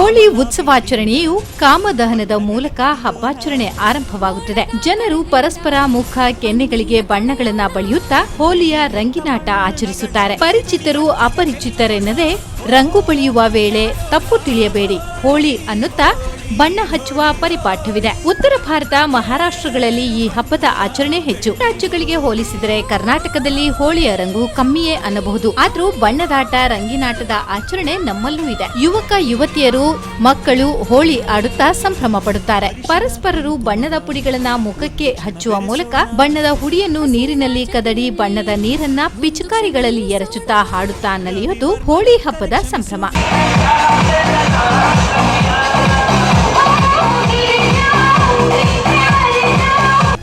ಹೋಳಿ ಉತ್ಸವಾಚರಣೆಯು ಕಾಮದಹನದ ಮೂಲಕ ಹಬ್ಬಾಚರಣೆ ಆರಂಭವಾಗುತ್ತದೆ. ಜನರು ಪರಸ್ಪರ ಮುಖ ಕೆನ್ನೆಗಳಿಗೆ ಬಣ್ಣಗಳನ್ನ ಬಳಿಯುತ್ತಾ ಹೋಲಿಯ ರಂಗಿನಾಟ ಆಚರಿಸುತ್ತಾರೆ. ಪರಿಚಿತರು ಅಪರಿಚಿತರೆನ್ನದೆ ರಂಗು ಬಳಿಯುವ ವೇಳೆ ತಪ್ಪು ತಿಳಿಯಬೇಡಿ, ಹೋಳಿ ಅನ್ನುತ್ತಾ ಬಣ್ಣ ಹಚ್ಚುವ ಪರಿಪಾಠವಿದೆ. ಉತ್ತರ ಭಾರತ, ಮಹಾರಾಷ್ಟ್ರಗಳಲ್ಲಿ ಈ ಹಬ್ಬದ ಆಚರಣೆ ಹೆಚ್ಚು. ರಾಜ್ಯಗಳಿಗೆ ಹೋಲಿಸಿದರೆ ಕರ್ನಾಟಕದಲ್ಲಿ ಹೋಳಿಯ ರಂಗು ಕಮ್ಮಿಯೇ ಅನ್ನಬಹುದು. ಆದ್ರೂ ಬಣ್ಣದಾಟ, ರಂಗಿನಾಟದ ಆಚರಣೆ ನಮ್ಮಲ್ಲೂ ಇದೆ. ಯುವಕ ಯುವತಿಯರು, ಮಕ್ಕಳು ಹೋಳಿ ಆಡುತ್ತಾ ಸಂಭ್ರಮ ಪಡುತ್ತಾರೆ. ಪರಸ್ಪರರು ಬಣ್ಣದ ಪುಡಿಗಳನ್ನ ಮುಖಕ್ಕೆ ಹಚ್ಚುವ ಮೂಲಕ ಬಣ್ಣದ ಹುಡಿಯನ್ನು ನೀರಿನಲ್ಲಿ ಕದಡಿ ಬಣ್ಣದ ನೀರನ್ನ ಪಿಚಕಾರಿಗಳಲ್ಲಿ ಎರಚುತ್ತಾ ಹಾಡುತ್ತಾ ನಲಿಯುವುದು ಹೋಳಿ ಹಬ್ಬದ ಸಂಭ್ರಮ.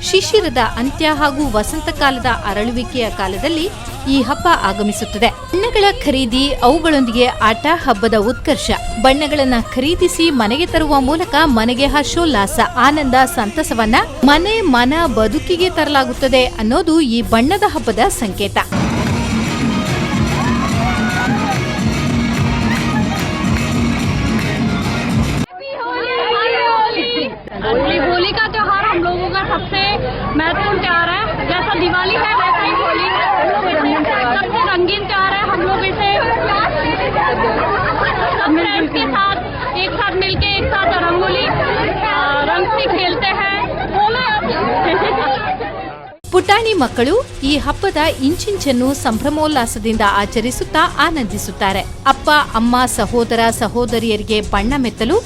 ಶಿಶಿರದ ಅಂತ್ಯ ಹಾಗೂ ವಸಂತ ಕಾಲದ ಅರಳುವಿಕೆಯ ಕಾಲದಲ್ಲಿ ಈ ಹಬ್ಬ ಆಗಮಿಸುತ್ತದೆ. ಬಣ್ಣಗಳ ಖರೀದಿ, ಅವುಗಳೊಂದಿಗೆ ಆಟ ಹಬ್ಬದ ಉತ್ಕರ್ಷ. ಬಣ್ಣಗಳನ್ನ ಖರೀದಿಸಿ ಮನೆಗೆ ತರುವ ಮೂಲಕ ಮನೆಗೆ ಹರ್ಷೋಲ್ಲಾಸ, ಆನಂದ, ಸಂತಸವನ್ನ ಮನೆ ಮನ ಬದುಕಿಗೆ ತರಲಾಗುತ್ತದೆ ಅನ್ನೋದು ಈ ಬಣ್ಣದ ಹಬ್ಬದ ಸಂಕೇತ. होली का त्योहार हम लोगों का सबसे महत्वपूर्ण त्योहार है. जैसा दिवाली है वैसा ही होली है. सबसे रंगीन त्योहार है. हम लोग इसे फ्रेंड्स के साथ एक साथ मिलके एक साथ रंगोली रंग से खेलते हैं. ಪುಟಾಣಿ ಮಕ್ಕಳು ಈ ಹಬ್ಬದ ಇಂಚಿಂಚನ್ನು ಸಂಭ್ರಮೋಲ್ಲಾಸದಿಂದ ಆಚರಿಸುತ್ತಾ ಆನಂದಿಸುತ್ತಾರೆ. ಅಪ್ಪ, ಅಮ್ಮ, ಸಹೋದರ, ಸಹೋದರಿಯರಿಗೆ ಬಣ್ಣ ಮೆತ್ತಲು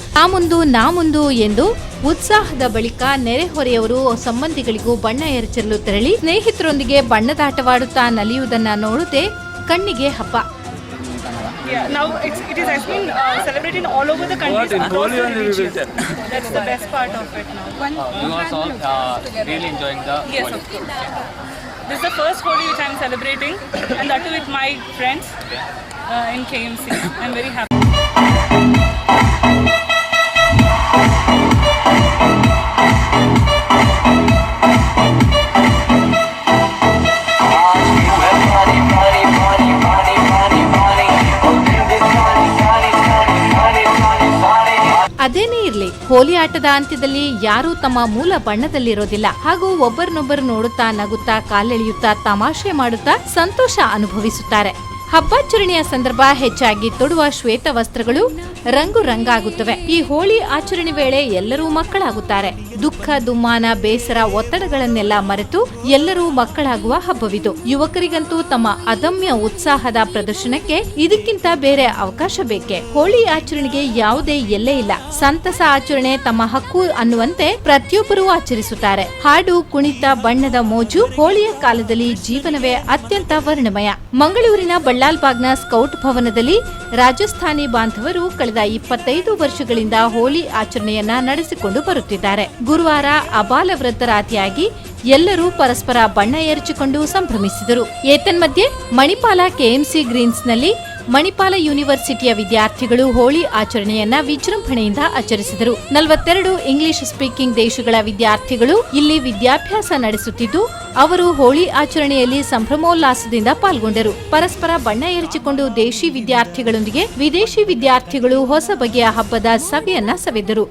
ನಾ ಮುಂದು ಎಂದು ಉತ್ಸಾಹದ ಬಳಿಕ ನೆರೆಹೊರೆಯವರು, ಸಂಬಂಧಿಗಳಿಗೂ ಬಣ್ಣ ಎರಚಲು ತೆರಳಿ ಸ್ನೇಹಿತರೊಂದಿಗೆ ಬಣ್ಣದಾಟವಾಡುತ್ತಾ ನಲಿಯುವುದನ್ನ ನೋಡುವುದೇ ಕಣ್ಣಿಗೆ ಹಬ್ಬ. Yeah, now it is has been celebrated all over the country. That's the best part of it now. You also really enjoying the Yes, Holi. of course. This is the first Holi which I am celebrating, and that too with my friends in KMC. I'm very happy. ಅದೇನೇ ಇರ್ಲಿ, ಹೋಲಿ ಆಟದ ಅಂತ್ಯದಲ್ಲಿ ಯಾರೂ ತಮ್ಮ ಮೂಲ ಬಣ್ಣದಲ್ಲಿರೋದಿಲ್ಲ. ಹಾಗೂ ಒಬ್ಬರನ್ನೊಬ್ಬರು ನೋಡುತ್ತಾ, ನಗುತ್ತಾ, ಕಾಲೆಳೆಯುತ್ತಾ, ತಮಾಷೆ ಮಾಡುತ್ತಾ ಸಂತೋಷ ಅನುಭವಿಸುತ್ತಾರೆ. ಹಬ್ಬಾಚರಣೆಯ ಸಂದರ್ಭ ಹೆಚ್ಚಾಗಿ ತೊಡುವ ಶ್ವೇತ ವಸ್ತ್ರಗಳು ರಂಗು ರಂಗಾಗುತ್ತವೆ. ಈ ಹೋಳಿ ಆಚರಣೆ ವೇಳೆ ಎಲ್ಲರೂ ಮಕ್ಕಳಾಗುತ್ತಾರೆ. ದುಃಖ, ದುಮ್ಮಾನ, ಬೇಸರ, ಒತ್ತಡಗಳನ್ನೆಲ್ಲ ಮರೆತು ಎಲ್ಲರೂ ಮಕ್ಕಳಾಗುವ ಹಬ್ಬವಿದು. ಯುವಕರಿಗಂತೂ ತಮ್ಮ ಅದಮ್ಯ ಉತ್ಸಾಹದ ಪ್ರದರ್ಶನಕ್ಕೆ ಇದಕ್ಕಿಂತ ಬೇರೆ ಅವಕಾಶ ಬೇಕೆ? ಹೋಳಿ ಆಚರಣೆಗೆ ಯಾವುದೇ ಎಲ್ಲೇ ಇಲ್ಲ. ಸಂತಸ ಆಚರಣೆ ತಮ್ಮ ಹಕ್ಕು ಅನ್ನುವಂತೆ ಪ್ರತಿಯೊಬ್ಬರೂ ಆಚರಿಸುತ್ತಾರೆ. ಹಾಡು, ಕುಣಿತ, ಬಣ್ಣದ ಮೋಜು ಹೋಳಿಯ ಕಾಲದಲ್ಲಿ ಜೀವನವೇ ಅತ್ಯಂತ ವರ್ಣಮಯ. ಮಂಗಳೂರಿನ ಬಳ್ಳಾಲ್ಬಾಗ್ನ ಸ್ಕೌಟ್ ಭವನದಲ್ಲಿ ರಾಜಸ್ಥಾನಿ ಬಾಂಧವರು ಕಳೆದ 25 ವರ್ಷಗಳಿಂದ ಹೋಳಿ ಆಚರಣೆಯನ್ನ ನಡೆಸಿಕೊಂಡು ಬರುತ್ತಿದ್ದಾರೆ. ಗುರುವಾರ ಅಬಾಲವೃದ್ಧರಾದಿಯಾಗಿ ಎಲ್ಲರೂ ಪರಸ್ಪರ ಬಣ್ಣ ಎರಚಿಕೊಂಡು ಸಂಭ್ರಮಿಸಿದರು. ಏತನ್ಮಧ್ಯೆ ಮಣಿಪಾಲ ಕೆಎಂಸಿ ಗ್ರೀನ್ಸ್ನಲ್ಲಿ ಮಣಿಪಾಲ ಯೂನಿವರ್ಸಿಟಿಯ ವಿದ್ಯಾರ್ಥಿಗಳು ಹೋಳಿ ಆಚರಣೆಯನ್ನ ವಿಜೃಂಭಣೆಯಿಂದ ಆಚರಿಸಿದರು. 42 ಇಂಗ್ಲಿಷ್ ಸ್ಪೀಕಿಂಗ್ ದೇಶಗಳ ವಿದ್ಯಾರ್ಥಿಗಳು ಇಲ್ಲಿ ವಿದ್ಯಾಭ್ಯಾಸ ನಡೆಸುತ್ತಿದ್ದು, ಅವರು ಹೋಳಿ ಆಚರಣೆಯಲ್ಲಿ ಸಂಭ್ರಮೋಲ್ಲಾಸದಿಂದ ಪಾಲ್ಗೊಂಡರು. ಪರಸ್ಪರ ಬಣ್ಣ ಎರಚಿಕೊಂಡು ದೇಶಿ ವಿದ್ಯಾರ್ಥಿಗಳೊಂದಿಗೆ ವಿದೇಶಿ ವಿದ್ಯಾರ್ಥಿಗಳು ಹೊಸ ಬಗೆಯ ಹಬ್ಬದ ಸವಿಯನ್ನ ಸವಿದರು.